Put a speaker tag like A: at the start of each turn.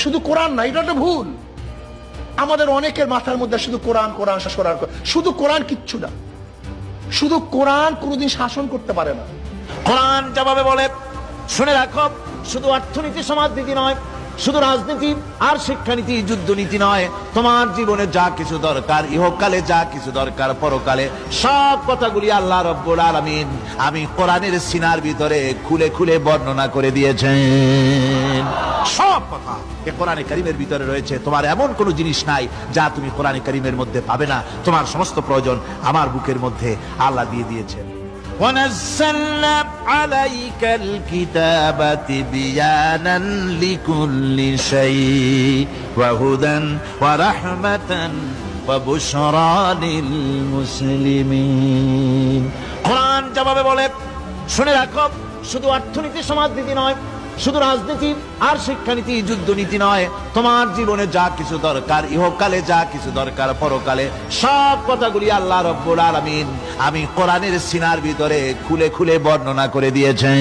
A: শুধু কোরআন না, এটা একটা ভুল। আমাদের অনেকের মাথার মধ্যে শুধু কোরআন কোরআন কোরআন, শুধু কোরআন কিচ্ছু না। শুধু কোরআন কোনোদিন শাসন করতে পারে না।
B: কোরআন যেভাবে বলে, শুনে রাখো, শুধু অর্থনীতি সমাজনীতি নয়, শুধু রাজনীতি আর শিক্ষানীতি যুদ্ধনীতি নয়, তোমার জীবনে যা কিছু দরকার, ইহকালে যা কিছু দরকার, পরকালে সব কথাগুলি আল্লাহ রব্বুল আলামিন আমি কোরআনের সিনার ভিতরে খুলে খুলে বর্ণনা করে দিয়েছেন। সব কথা কোরআনে কারীমের ভিতরে রয়েছে। তোমার এমন কোন জিনিস নাই যা তুমি কোরআনে কারীমের মধ্যে পাবে না। তোমার সমস্ত প্রয়োজন আমার বুকের মধ্যে আল্লাহ দিয়ে দিয়েছেন। ونزلنا عليك الكتاب تبيانا لكل شيء وهدى ورحمة وبشرى للمسلمين। কোরআন যেভাবে বলে, শুনে রাখো, শুধু অর্থনীতি সমাজনীতি নয়, শুধু রাজনীতি আর শিক্ষানীতি যুদ্ধনীতি নয়, তোমার জীবনে যা কিছু দরকার, ইহকালে যা কিছু দরকার, পরকালে সব কথাগুলি আল্লাহ রব্বুল আলামিন আমি কোরআনের সিনার ভিতরে খুলে খুলে বর্ণনা করে দিয়েছেন।